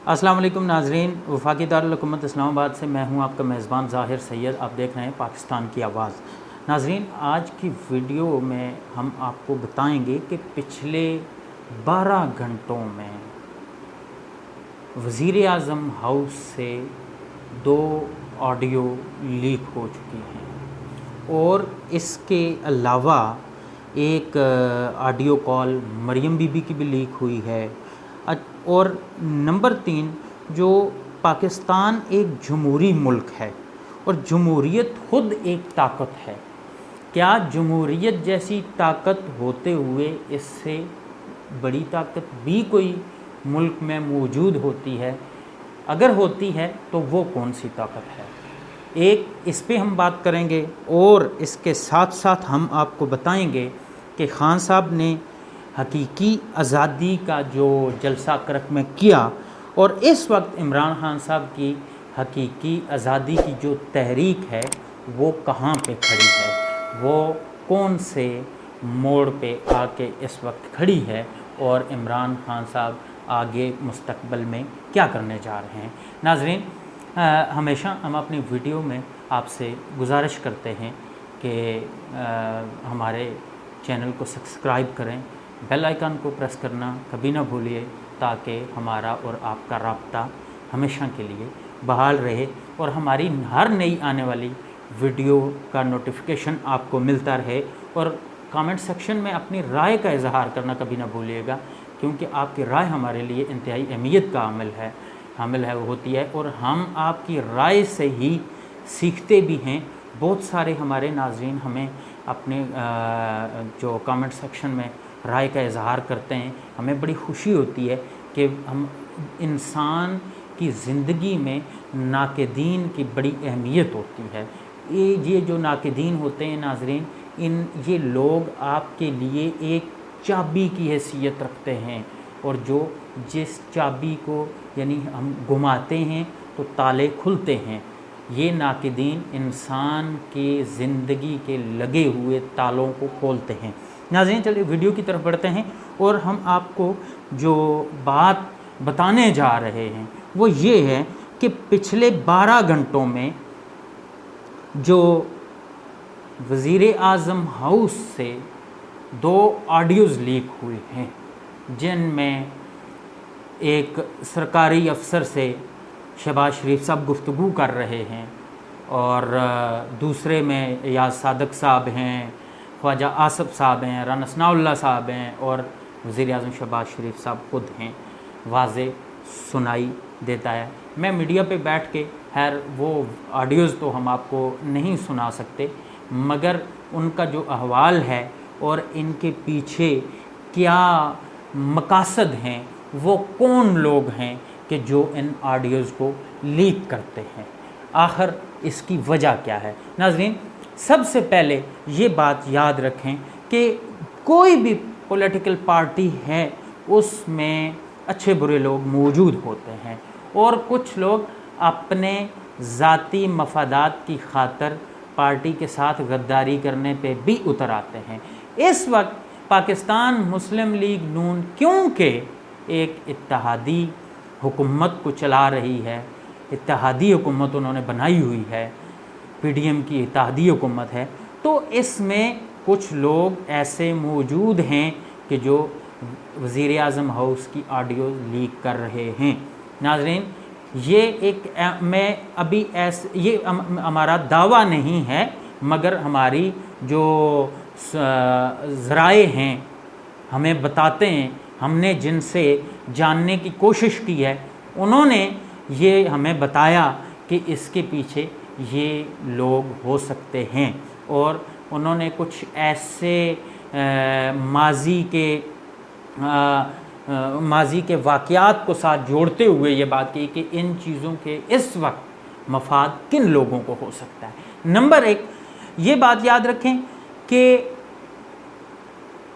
السلام علیکم ناظرین، وفاقی دارالحکومت اسلام آباد سے میں ہوں آپ کا میزبان ظاہر سید۔ آپ دیکھ رہے ہیں پاکستان کی آواز۔ ناظرین، آج کی ویڈیو میں ہم آپ کو بتائیں گے کہ پچھلے 12 گھنٹوں میں وزیر اعظم ہاؤس سے 2 آڈیو لیک ہو چکی ہیں، اور اس کے علاوہ ایک audio call Maryam Bibi کی بھی لیک ہوئی ہے۔ اور نمبر 3، جو پاکستان ایک جمہوری ملک ہے اور جمہوریت خود ایک طاقت ہے، کیا جمہوریت جیسی طاقت ہوتے ہوئے اس سے بڑی طاقت بھی کوئی ملک میں موجود ہوتی ہے؟ اگر ہوتی ہے تو وہ کون سی طاقت ہے؟ ایک اس پہ ہم بات کریں گے، اور اس کے ساتھ ساتھ ہم آپ کو بتائیں گے کہ خان صاحب نے حقیقی آزادی کا جو جلسہ کرک میں کیا، اور اس وقت عمران خان صاحب کی حقیقی آزادی کی جو تحریک ہے وہ کہاں پہ کھڑی ہے، وہ کون سے موڑ پہ آ کے اس وقت کھڑی ہے، اور عمران خان صاحب آگے مستقبل میں کیا کرنے جا رہے ہیں۔ ناظرین، ہمیشہ ہم اپنی ویڈیو میں آپ سے گزارش کرتے ہیں کہ ہمارے چینل کو سبسکرائب کریں، بیل آئیکن کو پریس کرنا کبھی نہ بھولیے، تاکہ ہمارا اور آپ کا رابطہ ہمیشہ کے لیے بحال رہے، اور ہماری ہر نئی آنے والی ویڈیو کا نوٹیفیکیشن آپ کو ملتا رہے۔ اور کامنٹ سیکشن میں اپنی رائے کا اظہار کرنا کبھی نہ بھولیے گا، کیونکہ آپ کی رائے ہمارے لیے انتہائی اہمیت کا حامل ہوتی ہے، اور ہم آپ کی رائے سے ہی سیکھتے بھی ہیں۔ بہت سارے ہمارے ناظرین ہمیں اپنے جو کامنٹ سیکشن میں رائے کا اظہار کرتے ہیں، ہمیں بڑی خوشی ہوتی ہے کہ ہم انسان کی زندگی میں ناقدین کی بڑی اہمیت ہوتی ہے۔ یہ جو ناقدین ہوتے ہیں ناظرین، یہ لوگ آپ کے لیے ایک چابی کی حیثیت رکھتے ہیں، اور جس چابی کو یعنی ہم گھماتے ہیں تو تالے کھلتے ہیں، یہ ناقدین انسان کے زندگی کے لگے ہوئے تالوں کو کھولتے ہیں۔ ناظرین، چلیے ویڈیو کی طرف بڑھتے ہیں، اور ہم آپ کو جو بات بتانے جا رہے ہیں وہ یہ ہے کہ پچھلے 12 گھنٹوں میں جو وزیر اعظم ہاؤس سے 2 آڈیوز لیک ہوئے ہیں، جن میں ایک سرکاری افسر سے شہباز شریف صاحب گفتگو کر رہے ہیں، اور دوسرے میں ایاز صادق صاحب ہیں، خواجہ آصف صاحب ہیں، رانا ثناء اللہ صاحب ہیں، اور وزیر اعظم شہباز شریف صاحب خود ہیں۔ واضح سنائی دیتا ہے۔ میں میڈیا پہ بیٹھ کے وہ آڈیوز تو ہم آپ کو نہیں سنا سکتے، مگر ان کا جو احوال ہے اور ان کے پیچھے کیا مقاصد ہیں، وہ کون لوگ ہیں کہ جو ان آڈیوز کو لیک کرتے ہیں، آخر اس کی وجہ کیا ہے؟ ناظرین، سب سے پہلے یہ بات یاد رکھیں کہ کوئی بھی پولیٹیکل پارٹی ہے، اس میں اچھے برے لوگ موجود ہوتے ہیں، اور کچھ لوگ اپنے ذاتی مفادات کی خاطر پارٹی کے ساتھ غداری کرنے پہ بھی اتر آتے ہیں۔ اس وقت پاکستان مسلم لیگ نون کیونکہ ایک اتحادی حکومت کو چلا رہی ہے، اتحادی حکومت انہوں نے بنائی ہوئی ہے، پی ڈی ایم کی اتحادی حکومت ہے، تو اس میں کچھ لوگ ایسے موجود ہیں کہ جو وزیر اعظم ہاؤس کی آڈیو لیک کر رہے ہیں۔ ناظرین، یہ ہمارا دعویٰ نہیں ہے، مگر ہماری جو ذرائع ہیں ہمیں بتاتے ہیں، ہم نے جن سے جاننے کی کوشش کی ہے، انہوں نے یہ ہمیں بتایا کہ اس کے پیچھے یہ لوگ ہو سکتے ہیں، اور انہوں نے کچھ ایسے ماضی کے واقعات کو ساتھ جوڑتے ہوئے یہ بات کی کہ ان چیزوں کے اس وقت مفاد کن لوگوں کو ہو سکتا ہے۔ نمبر 1، یہ بات یاد رکھیں کہ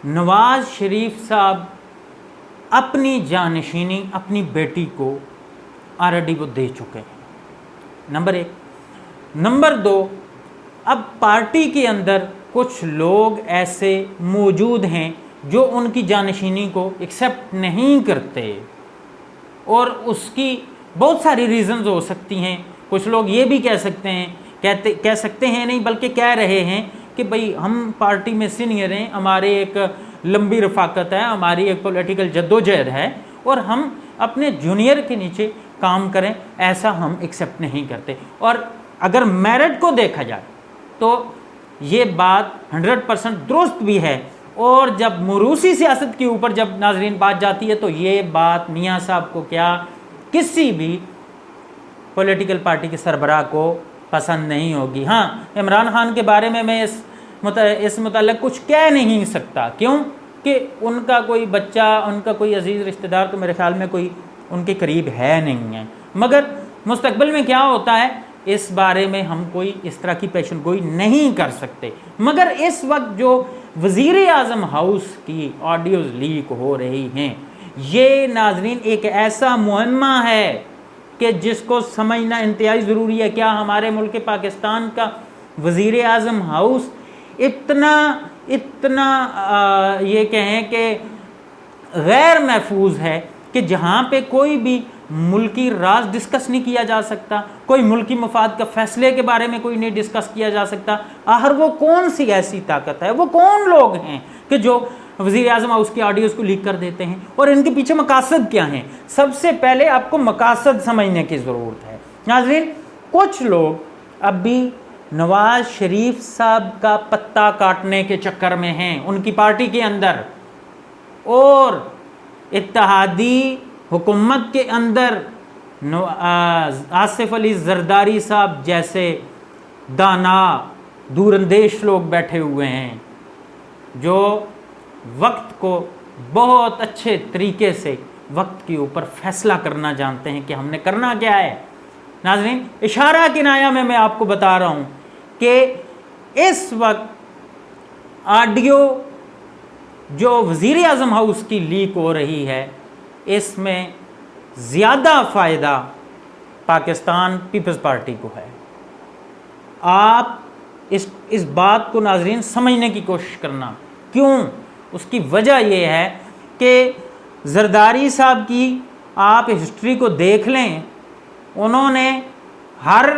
نواز شریف صاحب اپنی جانشینی اپنی بیٹی کو آلریڈی وہ دے چکے ہیں، نمبر 1۔ نمبر 2، اب پارٹی کے اندر کچھ لوگ ایسے موجود ہیں جو ان کی جانشینی کو ایکسیپٹ نہیں کرتے، اور اس کی بہت ساری ریزنز ہو سکتی ہیں. کچھ لوگ یہ بھی کہہ سکتے ہیں نہیں بلکہ کہہ رہے ہیں کہ بھئی ہم پارٹی میں سینئر ہیں, ہمارے ایک لمبی رفاقت ہے, ہماری ایک پولیٹیکل جدوجہد ہے, اور ہم اپنے جونیئر کے نیچے کام کریں, ایسا ہم ایکسیپٹ نہیں کرتے. اور اگر میرٹ کو دیکھا جائے تو یہ بات 100% درست بھی ہے. اور جب موروثی سیاست کے اوپر جب ناظرین بات جاتی ہے تو یہ بات میاں صاحب کو کیا کسی بھی پولیٹیکل پارٹی کے سربراہ کو پسند نہیں ہوگی. ہاں, عمران خان کے بارے میں اس متعلق کچھ کہہ نہیں سکتا. کیوں کہ ان کا کوئی بچہ, ان کا کوئی عزیز رشتہ دار تو میرے خیال میں کوئی ان کے قریب ہے نہیں ہے. مگر مستقبل میں کیا ہوتا ہے اس بارے میں ہم کوئی اس طرح کی پیشن گوئی نہیں کر سکتے. مگر اس وقت جو وزیر اعظم ہاؤس کی آڈیوز لیک ہو رہی ہیں, یہ ناظرین ایک ایسا معمہ ہے کہ جس کو سمجھنا انتہائی ضروری ہے. کیا ہمارے ملک پاکستان کا وزیر اعظم ہاؤس اتنا یہ کہیں کہ غیر محفوظ ہے کہ جہاں پہ کوئی بھی ملکی راز ڈسکس نہیں کیا جا سکتا, کوئی ملکی مفاد کا فیصلے کے بارے میں کوئی نہیں ڈسکس کیا جا سکتا. آخر وہ کون سی ایسی طاقت ہے, وہ کون لوگ ہیں کہ جو وزیر اعظم ہاؤس کی آڈیوز کو لیک کر دیتے ہیں, اور ان کے پیچھے مقاصد کیا ہیں؟ سب سے پہلے آپ کو مقاصد سمجھنے کی ضرورت ہے. ناظرین, کچھ لوگ اب بھی نواز شریف صاحب کا پتہ کاٹنے کے چکر میں ہیں ان کی پارٹی کے اندر, اور اتحادی حکومت کے اندر آصف علی زرداری صاحب جیسے دانا دور اندیش لوگ بیٹھے ہوئے ہیں جو وقت کو بہت اچھے طریقے سے وقت کے اوپر فیصلہ کرنا جانتے ہیں کہ ہم نے کرنا کیا ہے. ناظرین, اشارہ کنایہ میں آپ کو بتا رہا ہوں کہ اس وقت آڈیو جو وزیر اعظم ہاؤس کی لیک ہو رہی ہے اس میں زیادہ فائدہ پاکستان پیپلز پارٹی کو ہے. آپ اس بات کو ناظرین سمجھنے کی کوشش کرنا. کیوں؟ اس کی وجہ یہ ہے کہ زرداری صاحب کی آپ ہسٹری کو دیکھ لیں, انہوں نے ہر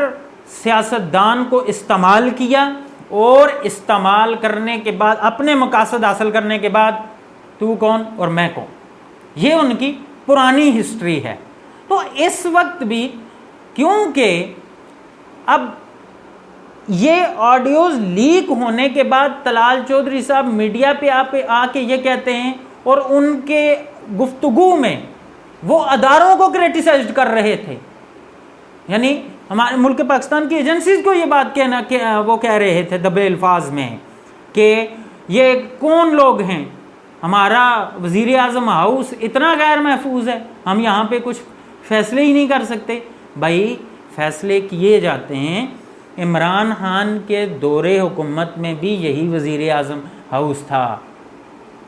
سیاستدان کو استعمال کیا, اور استعمال کرنے کے بعد اپنے مقاصد حاصل کرنے کے بعد تو کون اور میں کون, یہ ان کی پرانی ہسٹری ہے. تو اس وقت بھی کیونکہ اب یہ آڈیوز لیک ہونے کے بعد طلال چودھری صاحب میڈیا پہ آ کے یہ کہتے ہیں, اور ان کے گفتگو میں وہ اداروں کو کریٹیسائزڈ کر رہے تھے, یعنی ہمارے ملک پاکستان کی ایجنسیز کو یہ بات وہ کہہ رہے تھے دبے الفاظ میں کہ یہ کون لوگ ہیں, ہمارا وزیر اعظم ہاؤس اتنا غیر محفوظ ہے, ہم یہاں پہ کچھ فیصلے ہی نہیں کر سکتے. بھائی فیصلے کیے جاتے ہیں. عمران خان کے دور حکومت میں بھی یہی وزیر اعظم ہاؤس تھا,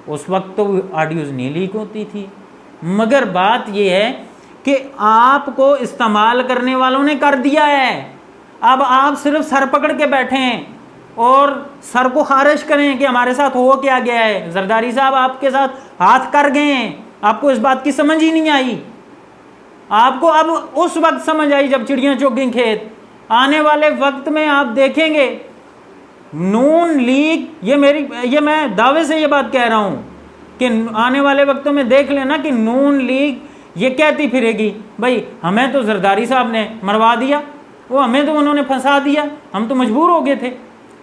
اس وقت تو آڈیوز نہیں لیک ہوتی تھی. مگر بات یہ ہے کہ آپ کو استعمال کرنے والوں نے کر دیا ہے. اب آپ صرف سر پکڑ کے بیٹھیں اور سر کو خارش کریں کہ ہمارے ساتھ ہو کیا گیا ہے. زرداری صاحب آپ کے ساتھ ہاتھ کر گئے ہیں, آپ کو اس بات کی سمجھ ہی نہیں آئی. آپ کو اب اس وقت سمجھ آئی جب چڑیاں چگ گئیں کھیت. آنے والے وقت میں آپ دیکھیں گے نون لیگ, یہ میں دعوے سے یہ بات کہہ رہا ہوں کہ آنے والے وقتوں میں دیکھ لینا کہ نون لیگ یہ کہتی پھرے گی بھائی ہمیں تو زرداری صاحب نے مروا دیا, وہ ہمیں تو انہوں نے پھنسا دیا, ہم تو مجبور ہو گئے تھے.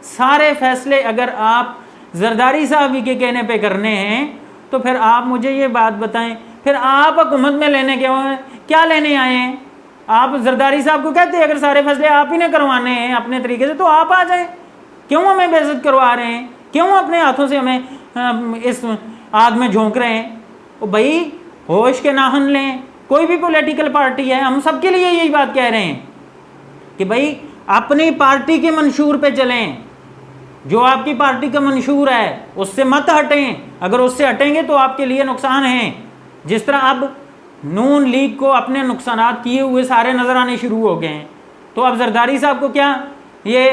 سارے فیصلے اگر آپ زرداری صاحب ہی کے کہنے پہ کرنے ہیں تو پھر آپ مجھے یہ بات بتائیں, پھر آپ حکومت میں لینے کے کیا لینے آئے ہیں؟ آپ زرداری صاحب کو کہتے ہیں اگر سارے فیصلے آپ ہی نے کروانے ہیں اپنے طریقے سے تو آپ آ جائیں, کیوں ہمیں بے عزت کروا رہے ہیں, کیوں اپنے ہاتھوں سے ہمیں اس آگ میں جھونک رہے ہیں؟ بھائی ہوش کے ناخن لیں. کوئی بھی پولیٹیکل پارٹی ہے, ہم سب کے لیے یہی بات کہہ رہے ہیں کہ بھائی اپنی پارٹی کے منشور پہ چلیں, جو آپ کی پارٹی کا منشور ہے اس سے مت ہٹیں. اگر اس سے ہٹیں گے تو آپ کے لیے نقصان ہیں. جس طرح اب نون لیگ کو اپنے نقصانات کیے ہوئے سارے نظر آنے شروع ہو گئے ہیں, تو اب زرداری صاحب کو کیا یہ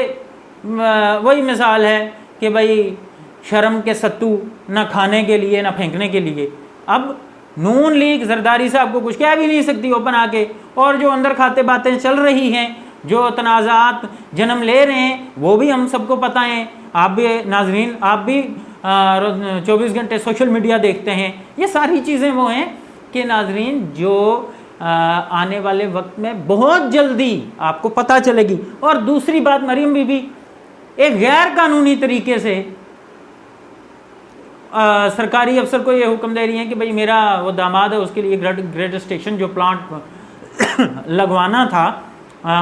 وہی مثال ہے کہ بھائی شرم کے ستو نہ کھانے کے لیے نہ پھینکنے کے لیے. اب نون لیگ زرداری صاحب کو کچھ کہہ بھی نہیں سکتی اوپن آ کے، اور جو اندر کھاتے باتیں چل رہی ہیں، جو تنازعات جنم لے رہے ہیں، وہ بھی ہم سب کو پتہ ہیں. آپ بھی ناظرین، آپ بھی 24 گھنٹے سوشل میڈیا دیکھتے ہیں. یہ ساری چیزیں وہ ہیں کہ ناظرین جو آنے والے وقت میں بہت جلدی آپ کو پتہ چلے گی. اور دوسری بات، مریم بی بی ایک غیر قانونی طریقے سے سرکاری افسر کو یہ حکم دے رہی ہیں کہ بھئی میرا وہ داماد ہے، اس کے لیے گریڈ اسٹیشن جو پلانٹ لگوانا تھا،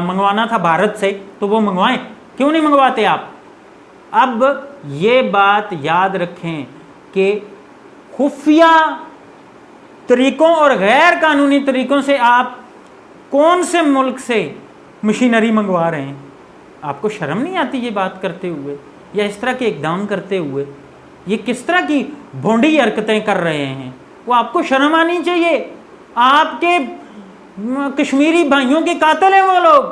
منگوانا تھا بھارت سے، تو وہ منگوائیں. کیوں نہیں منگواتے آپ؟ اب یہ بات یاد رکھیں کہ خفیہ طریقوں اور غیر قانونی طریقوں سے آپ کون سے ملک سے مشینری منگوا رہے ہیں. آپ کو شرم نہیں آتی یہ بات کرتے ہوئے، یا اس طرح کے اقدام کرتے ہوئے؟ یہ کس طرح کی بھونڈی حرکتیں کر رہے ہیں؟ وہ آپ کو شرم آنی چاہیے. آپ کے کشمیری بھائیوں کے قاتل ہیں وہ لوگ،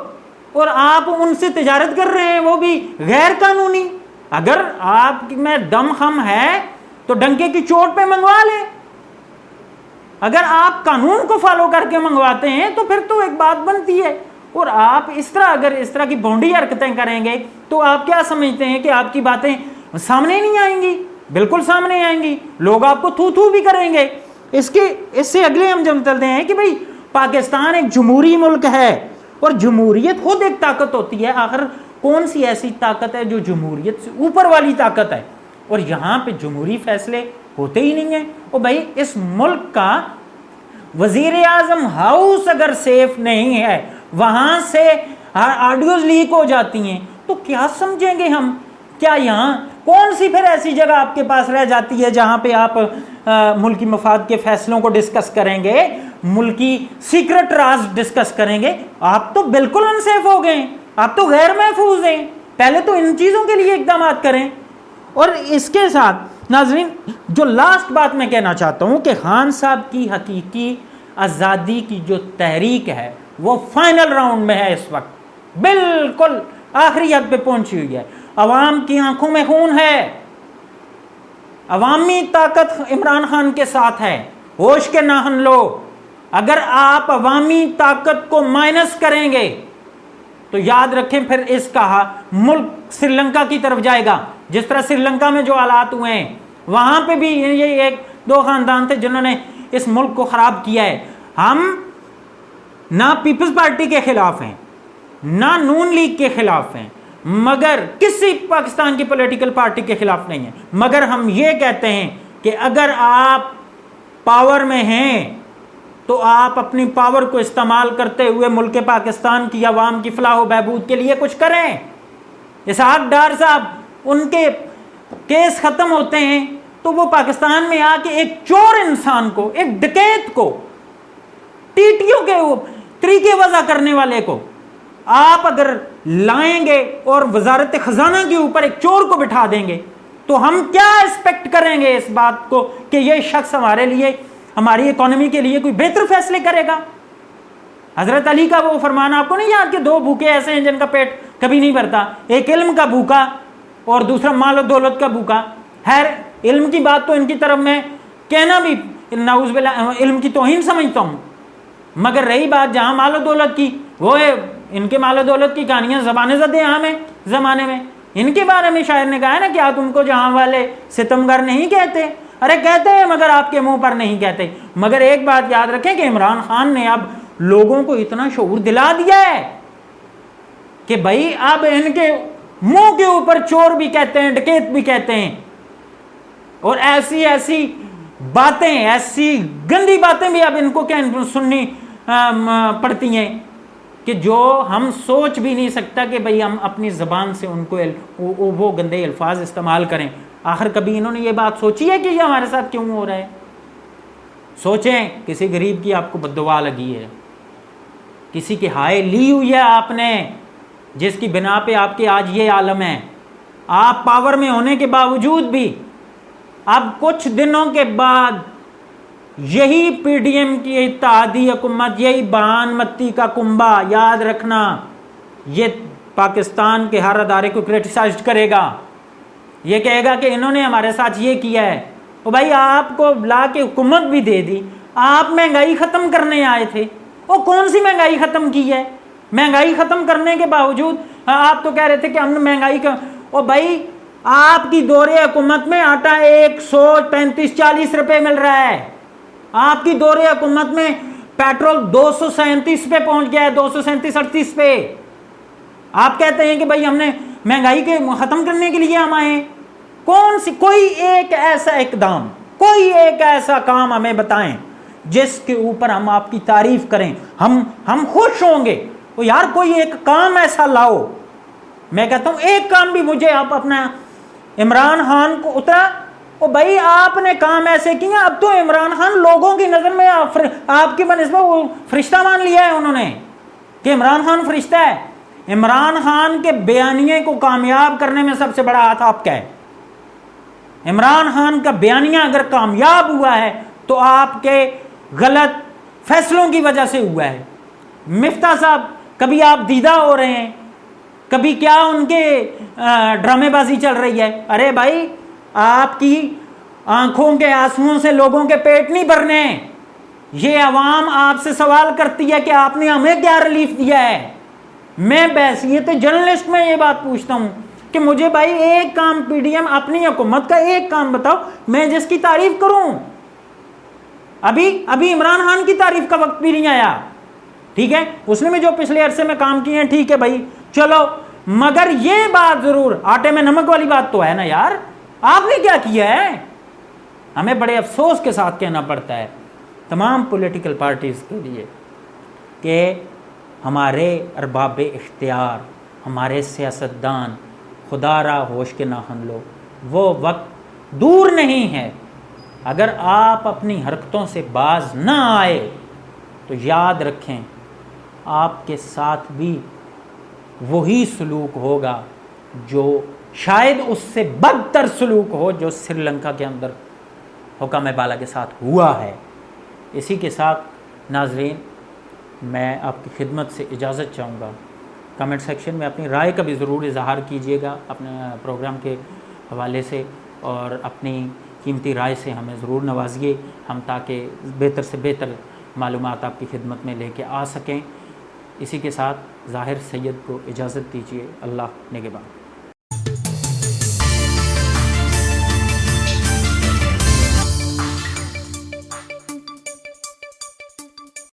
اور آپ ان سے تجارت کر رہے ہیں، وہ بھی غیر قانونی. اگر آپ میں دم خم ہے تو ڈنکے کی چوٹ پہ منگوا لیں. اگر آپ قانون کو فالو کر کے منگواتے ہیں تو پھر تو ایک بات بنتی ہے. اور آپ اس طرح اگر اس طرح کی بھونڈی حرکتیں کریں گے تو آپ کیا سمجھتے ہیں کہ آپ کی باتیں سامنے نہیں آئیں گی؟ بالکل سامنے آئیں گی. لوگ آپ کو تھو تھو بھی کریں گے. اس سے اگلے ہم جب چلتے ہیں کہ بھئی پاکستان ایک جمہوری ملک ہے، اور جمہوریت خود ایک طاقت ہوتی ہے. آخر کون سی ایسی طاقت ہے جو جمہوریت سے اوپر والی طاقت ہے؟ اور یہاں پہ جمہوری فیصلے ہوتے ہی نہیں ہیں. اور بھائی اس ملک کا وزیر اعظم ہاؤس اگر سیف نہیں ہے، وہاں سے آڈیوز لیک ہو جاتی ہیں، تو کیا سمجھیں گے ہم؟ کیا یہاں کون سی پھر ایسی جگہ آپ کے پاس رہ جاتی ہے جہاں پہ آپ ملکی مفاد کے فیصلوں کو ڈسکس کریں گے، ملکی سیکرٹ راز ڈسکس کریں گے؟ آپ تو بالکل انسیف ہو گئے، آپ تو غیر محفوظ ہیں. پہلے تو ان چیزوں کے لیے اقدامات کریں. اور اس کے ساتھ ناظرین جو لاسٹ بات میں کہنا چاہتا ہوں کہ خان صاحب کی حقیقی آزادی کی جو تحریک ہے وہ فائنل راؤنڈ میں ہے، اس وقت بالکل آخری حد پہ پہنچی ہوئی ہے. عوام کی آنکھوں میں خون ہے، عوامی طاقت عمران خان کے ساتھ ہے. ہوش کے ناخن لو. اگر آپ عوامی طاقت کو مائنس کریں گے تو یاد رکھیں پھر اس کا ملک سری لنکا کی طرف جائے گا. جس طرح سری لنکا میں جو حالات ہوئے ہیں، وہاں پہ بھی یہ ایک دو خاندان تھے جنہوں نے اس ملک کو خراب کیا ہے. ہم نہ پیپلز پارٹی کے خلاف ہیں، نہ نون لیگ کے خلاف ہیں، مگر کسی پاکستان کی پولیٹیکل پارٹی کے خلاف نہیں ہیں. مگر ہم یہ کہتے ہیں کہ اگر آپ پاور میں ہیں تو آپ اپنی پاور کو استعمال کرتے ہوئے ملک پاکستان کی عوام کی فلاح و بہبود کے لیے کچھ کریں. اسحاق ڈار صاحب، ان کے کیس ختم ہوتے ہیں تو وہ پاکستان میں آ کے ایک چور انسان کو، ایک ڈکیت کو، ٹیٹیوں کے طریقے وضع کرنے والے کو آپ اگر لائیں گے اور وزارت خزانہ کے اوپر ایک چور کو بٹھا دیں گے تو ہم کیا ایکسپیکٹ کریں گے اس بات کو کہ یہ شخص ہمارے لیے، ہماری اکانومی کے لیے کوئی بہتر فیصلے کرے گا؟ حضرت علی کا وہ فرمان آپ کو نہیں یاد کہ دو بھوکے ایسے ہیں جن کا پیٹ کبھی نہیں بھرتا، ایک علم کا بھوکا اور دوسرا مال و دولت کا بھوکا. خیر علم کی بات تو ان کی طرف میں کہنا بھی نعوذ باللہ علم کی توہین سمجھتا ہوں، مگر رہی بات جہاں مال و دولت کی، وہ ان کے مال و دولت کی کہانیاں زبانیں زدے عام ہیں زمانے میں. ان کے بارے میں شاعر نے کہا ہے نا کہ آپ تم کو جہاں والے ستمگر نہیں کہتے. ارے کہتے ہیں مگر آپ کے منہ پر نہیں کہتے. مگر ایک بات یاد رکھیں کہ عمران خان نے اب لوگوں کو اتنا شعور دلا دیا ہے کہ بھائی اب ان کے منہ کے اوپر چور بھی کہتے ہیں، ڈکیت بھی کہتے ہیں، اور ایسی ایسی باتیں، ایسی گندی باتیں بھی اب ان کو سننی پڑتی ہیں کہ جو ہم سوچ بھی نہیں سکتا کہ بھئی ہم اپنی زبان سے ان کو وہ گندے الفاظ استعمال کریں. آخر کبھی انہوں نے یہ بات سوچی ہے کہ یہ ہمارے ساتھ کیوں ہو رہا ہے؟ سوچیں کسی غریب کی آپ کو بددعا لگی ہے، کسی کی ہائے لی ہوئی ہے آپ نے، جس کی بنا پہ آپ کے آج یہ عالم ہے. آپ پاور میں ہونے کے باوجود بھی اب کچھ دنوں کے بعد یہی پی ڈی ایم کی اتحادی حکومت، یہی بان متی کا کنبہ، یاد رکھنا، یہ پاکستان کے ہر ادارے کو کرٹیسائز کرے گا. یہ کہے گا کہ انہوں نے ہمارے ساتھ یہ کیا ہے. اور بھائی آپ کو لا کے حکومت بھی دے دی، آپ مہنگائی ختم کرنے آئے تھے، وہ کون سی مہنگائی ختم کی ہے؟ مہنگائی ختم کرنے کے باوجود آپ تو کہہ رہے تھے کہ ہم نے مہنگائی کا، او بھائی آپ کی دور حکومت میں آٹا 135-140 روپے مل رہا ہے، آپ کی دور حکومت میں پیٹرول 237 پہ پہنچ گیا ہے، 237-38 پہ۔ آپ کہتے ہیں کہ بھائی ہم نے مہنگائی کے ختم کرنے کے لیے ہم آئے ہیں۔ کون سی کوئی ایک ایسا اقدام، کوئی ایک ایسا کام ہمیں بتائیں جس کے اوپر ہم آپ کی تعریف کریں، ہم خوش ہوں گے۔ وہ یار کوئی ایک کام ایسا لاؤ۔ میں کہتا ہوں ایک کام بھی مجھے آپ اپنا عمران خان کو اترا، او بھائی آپ نے کام ایسے کیا، اب تو عمران خان لوگوں کی نظر میں آپ کی بنسبت وہ فرشتہ مان لیا ہے انہوں نے کہ عمران خان فرشتہ ہے۔ عمران خان کے بیانیے کو کامیاب کرنے میں سب سے بڑا ہاتھ آپ کا ہے۔ عمران خان کا بیانیہ اگر کامیاب ہوا ہے تو آپ کے غلط فیصلوں کی وجہ سے ہوا ہے۔ مفتاح صاحب کبھی آپ دیدہ ہو رہے ہیں، کبھی کیا ان کے ڈرامے بازی چل رہی ہے۔ ارے بھائی آپ کی آنکھوں کے آنسوؤں سے لوگوں کے پیٹ نہیں بھرنے، یہ عوام آپ سے سوال کرتی ہے کہ آپ نے ہمیں کیا ریلیف دیا ہے۔ میں بحیثیت جرنلسٹ میں یہ بات پوچھتا ہوں کہ مجھے بھائی ایک کام پی ڈی ایم اپنی حکومت کا ایک کام بتاؤ میں جس کی تعریف کروں۔ ابھی عمران خان کی تعریف کا وقت بھی نہیں آیا، ٹھیک ہے، اس نے بھی جو پچھلے عرصے میں کام کیے ہیں ٹھیک ہے بھائی چلو، مگر یہ بات ضرور آٹے میں نمک والی بات تو ہے نا یار، آپ نے کیا کیا ہے؟ ہمیں بڑے افسوس کے ساتھ کہنا پڑتا ہے تمام پولیٹیکل پارٹیز کے لیے کہ ہمارے ارباب اختیار، ہمارے سیاستدان خدا را ہوش کے ناخن لو، وہ وقت دور نہیں ہے۔ اگر آپ اپنی حرکتوں سے باز نہ آئے تو یاد رکھیں آپ کے ساتھ بھی وہی سلوک ہوگا جو شاید اس سے بدتر سلوک ہو جو سری لنکا کے اندر حکام بالا کے ساتھ ہوا ہے۔ اسی کے ساتھ ناظرین میں آپ کی خدمت سے اجازت چاہوں گا، کمنٹ سیکشن میں اپنی رائے کا بھی ضرور اظہار کیجیے گا اپنے پروگرام کے حوالے سے، اور اپنی قیمتی رائے سے ہمیں ضرور نوازیے، ہم تاکہ بہتر سے بہتر معلومات آپ کی خدمت میں لے کے آ سکیں۔ اسی کے ساتھ ظاہر سید کو اجازت دیجیے، اللہ نگہبان۔